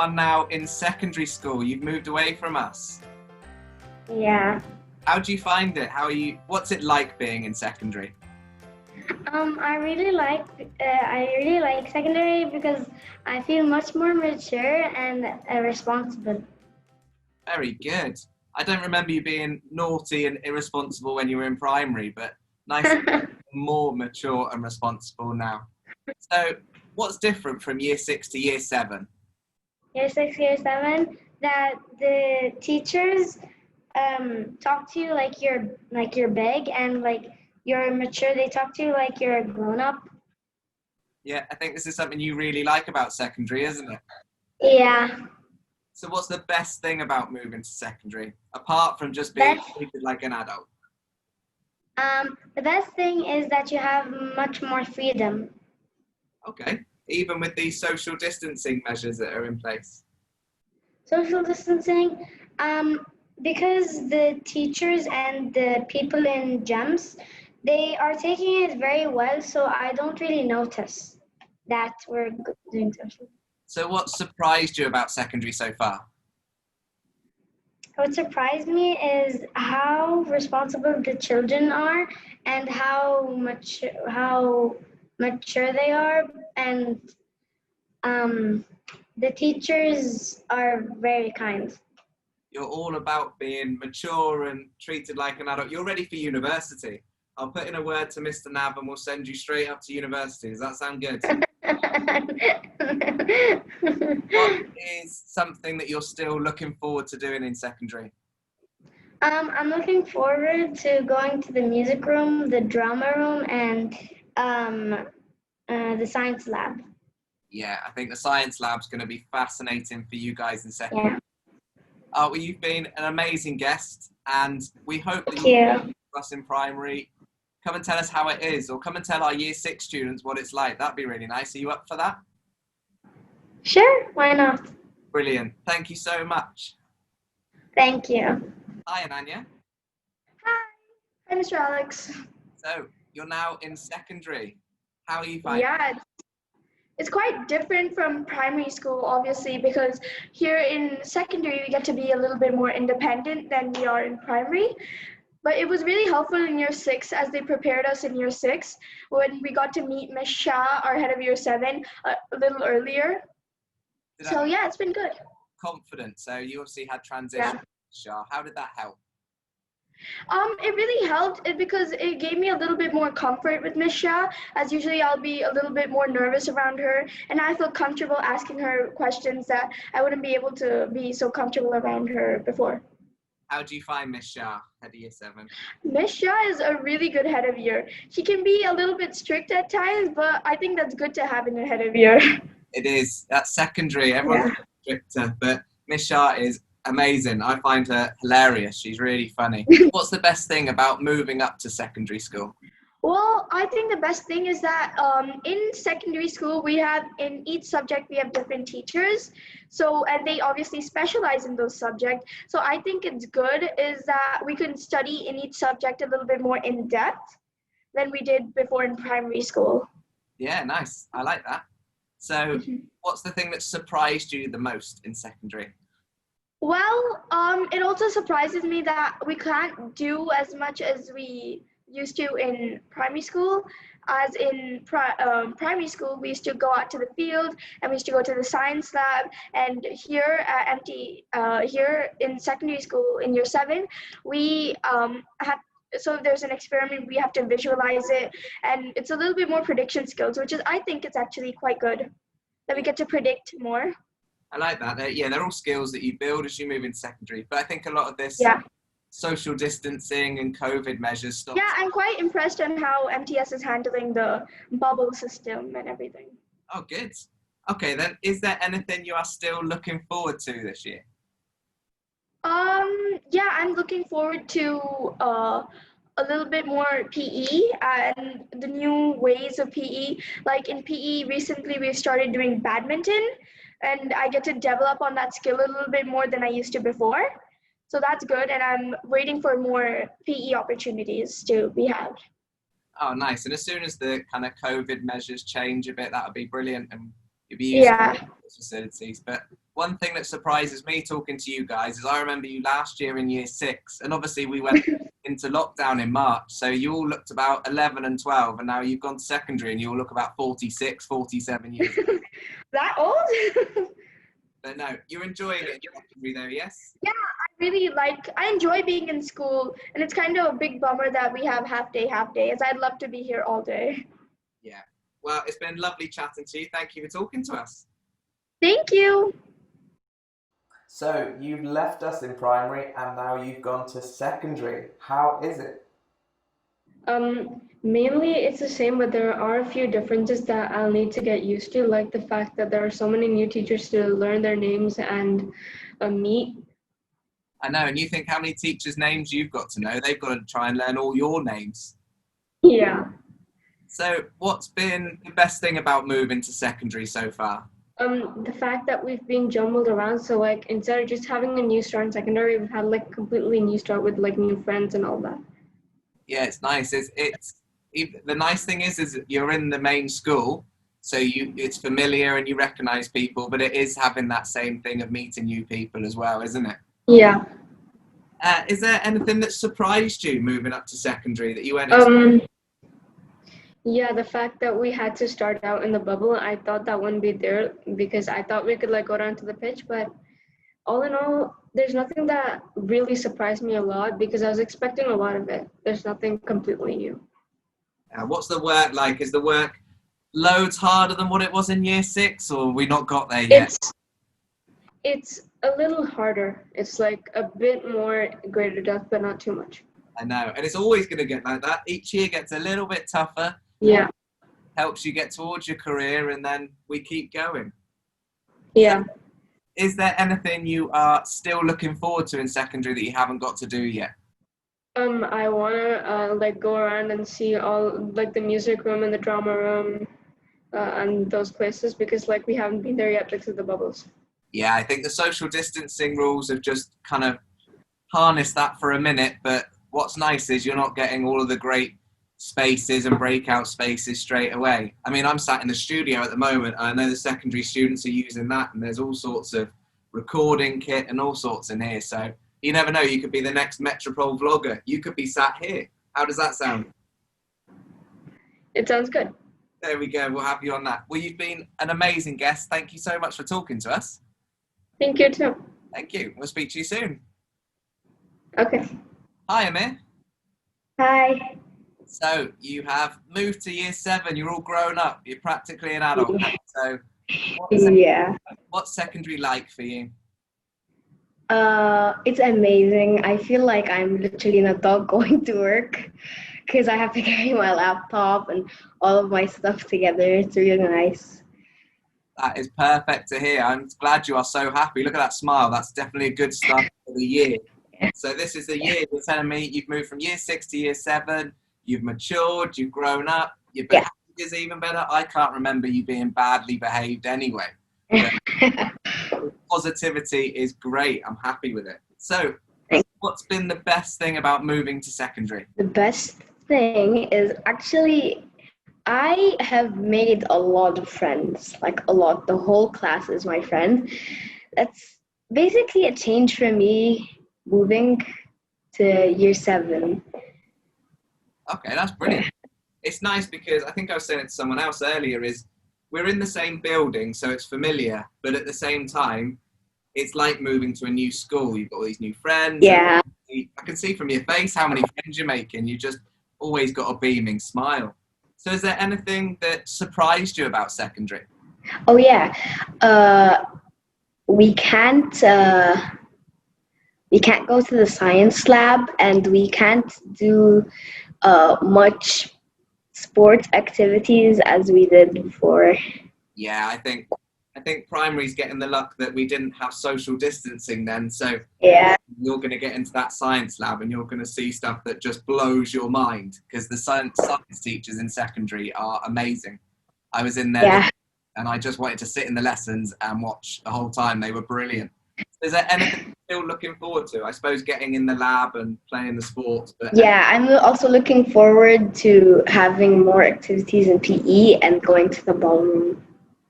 are now in secondary school. You've moved away from us. Yeah. How do you find it? What's it like being in secondary? I really like secondary because I feel much more mature and responsible. Very good. I don't remember you being naughty and irresponsible when you were in primary, but nice to be more mature and responsible now. So what's different from year 6 to year 7? Year 6, year 7, that the teachers talk to you like you're big and like you're mature. They talk to you like you're a grown up. Yeah, I think this is something you really like about secondary, isn't it? Yeah. So what's the best thing about moving to secondary, apart from just being treated like an adult? The best thing is that you have much more freedom. Okay, even with these social distancing measures that are in place? Social distancing, because the teachers and the people in GEMS, they are taking it very well, so I don't really notice that we're doing social. So what surprised you about secondary so far? What surprised me is how responsible the children are and how mature they are, and the teachers are very kind. You're all about being mature and treated like an adult. You're ready for university. I'll put in a word to Mr. Nav and we'll send you straight up to university. Does that sound good? What is something that you're still looking forward to doing in secondary? I'm looking forward to going to the music room, the drama room, and the science lab. Yeah, I think the science lab's going to be fascinating for you guys in secondary. Yeah. Well, you've been an amazing guest, and we hope that Thank you'll you. be with us in primary. Come and tell us how it is, or come and tell our year 6 students what it's like. That'd be really nice. Are you up for that? Sure, why not? Brilliant. Thank you so much. Thank you. Hi, Ananya. Hi, Mr. Alex. So, you're now in secondary. How are you finding it? Yeah, it's quite different from primary school, obviously, because here in secondary we get to be a little bit more independent than we are in primary. But it was really helpful in year 6 as they prepared us in year 6 when we got to meet Miss Shah, our head of year 7, a little earlier. So yeah, it's been good. Confident. So you obviously had transition. Yeah. Shah. How did that help? It really helped because it gave me a little bit more comfort with Miss Shah, as usually I'll be a little bit more nervous around her, and I feel comfortable asking her questions that I wouldn't be able to be so comfortable around her before. How do you find Miss Shah, head of year 7? Miss Shah is a really good head of year. She can be a little bit strict at times, but I think that's good to have in a head of year. It is. That's secondary. Everyone's stricter, but Miss Shah is amazing. I find her hilarious. She's really funny. What's the best thing about moving up to secondary school? Well, I think the best thing is that in secondary school, in each subject, we have different teachers. So, and they obviously specialize in those subjects. So I think it's good is that we can study in each subject a little bit more in depth than we did before in primary school. Yeah, nice. I like that. So what's the thing that surprised you the most in secondary? Well, it also surprises me that we can't do as much as we used to in primary school. As in primary school, we used to go out to the field and we used to go to the science lab. And here at here in secondary school in year 7, we so if there's an experiment, we have to visualize it, and it's a little bit more prediction skills, which is I think it's actually quite good that we get to predict more. I like that. They're all skills that you build as you move into secondary. But I think a lot of this social distancing and COVID measures stops. Yeah, I'm quite impressed on how MTS is handling the bubble system and everything. Oh, good. Okay, then, is there anything you are still looking forward to this year? Yeah, I'm looking forward to a little bit more PE and the new ways of PE. Like in PE, recently we've started doing badminton, and I get to develop on that skill a little bit more than I used to before. So that's good, and I'm waiting for more PE opportunities to be had. Oh, nice. And as soon as the kind of COVID measures change a bit, that'll be brilliant. And You'll be using Yeah. those facilities. But one thing that surprises me talking to you guys is I remember you last year in year 6, and obviously we went into lockdown in March, so you all looked about 11 and 12, and now you've gone to secondary and you all look about 46, 47 years old. That old? But no, you're enjoying it in secondary though, yes? I enjoy being in school, and it's kind of a big bummer that we have half day, as I'd love to be here all day. Yeah. Well, it's been lovely chatting to you. Thank you for talking to us. Thank you. So you've left us in primary and now you've gone to secondary. How is it? Mainly it's the same, but there are a few differences that I'll need to get used to, like the fact that there are so many new teachers to learn their names and meet. I know, and you think how many teachers' names you've got to know? They've got to try and learn all your names. Yeah. So what's been the best thing about moving to secondary so far? The fact that we've been jumbled around, so like instead of just having a new start in secondary, we've had like completely new start with like new friends and all that. Yeah, it's nice. The nice thing is that you're in the main school, so it's familiar and you recognise people, but it is having that same thing of meeting new people as well, isn't it? Yeah. Is there anything that surprised you moving up to secondary that you weren't expecting? Yeah, the fact that we had to start out in the bubble, I thought that wouldn't be there because I thought we could like go down to the pitch, but all in all, there's nothing that really surprised me a lot because I was expecting a lot of it. There's nothing completely new. What's the work like? Is the work loads harder than what it was in year 6, or we not got there yet? It's a little harder. It's like a bit more greater depth, but not too much. I know, and it's always going to get like that. Each year gets a little bit tougher. Yeah. Helps you get towards your career, and then we keep going. Yeah. Is there anything you are still looking forward to in secondary that you haven't got to do yet? I wanna like go around and see all like the music room and the drama room and those places because like we haven't been there yet because of the bubbles. Yeah, I think the social distancing rules have just kind of harnessed that for a minute, but what's nice is you're not getting all of the great spaces and breakout spaces straight away. I mean, I'm sat in the studio at the moment, and I know the secondary students are using that, and there's all sorts of recording kit and all sorts in here, so you never know, you could be the next Metropole vlogger. You could be sat here. How does that sound? It sounds good. There we go, we'll have you on that. Well, you've been an amazing guest. Thank you so much for talking to us. Thank you too. Thank you. We'll speak to you soon. Okay. Hi, Amir. Hi. So you have moved to year 7. You're all grown up. You're practically an adult now. So what's secondary like for you? It's amazing. I feel like I'm literally an adult going to work because I have to carry my laptop and all of my stuff together. It's really nice. That is perfect to hear. I'm glad you are so happy. Look at that smile. That's definitely a good start for the year. So this is the year you're telling me you've moved from year 6 to year 7. You've matured. You've grown up. Your behaviour is even better. I can't remember you being badly behaved anyway. Positivity is great. I'm happy with it. So what's been the best thing about moving to secondary? The best thing is actually I have made a lot of friends, like a lot. The whole class is my friend. That's basically a change for me moving to year 7. Okay, that's brilliant. It's nice because I think I was saying it to someone else earlier is we're in the same building, so it's familiar, but at the same time, it's like moving to a new school. You've got all these new friends. Yeah. I can see from your face how many friends you're making. You just always got a beaming smile. So is there anything that surprised you about secondary? Oh yeah. We can't go to the science lab, and we can't do much sports activities as we did before. Yeah, I think primary's getting the luck that we didn't have social distancing then. So Yeah. you're going to get into that science lab and you're going to see stuff that just blows your mind because the science teachers in secondary are amazing. I was in there and I just wanted to sit in the lessons and watch the whole time. They were brilliant. Is there anything you're still looking forward to? I suppose getting in the lab and playing the sports. But Yeah, I'm also looking forward to having more activities in PE and going to the ballroom.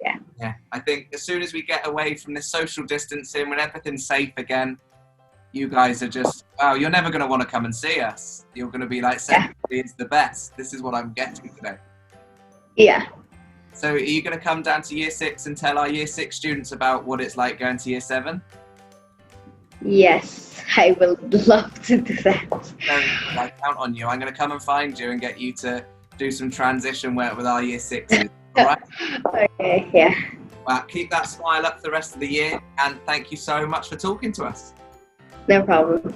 Yeah. Yeah, I think as soon as we get away from this social distancing, when everything's safe again, you guys are just, wow, you're never going to want to come and see us. You're going to be like, 7's is the best. This is what I'm getting today. Yeah. So are you going to come down to year 6 and tell our year 6 students about what it's like going to year 7? Yes, I will love to do that. Very good. I count on you. I'm going to come and find you and get you to do some transition work with our year 6s. All right? Okay, yeah. Well, keep that smile up for the rest of the year, and thank you so much for talking to us. No problem.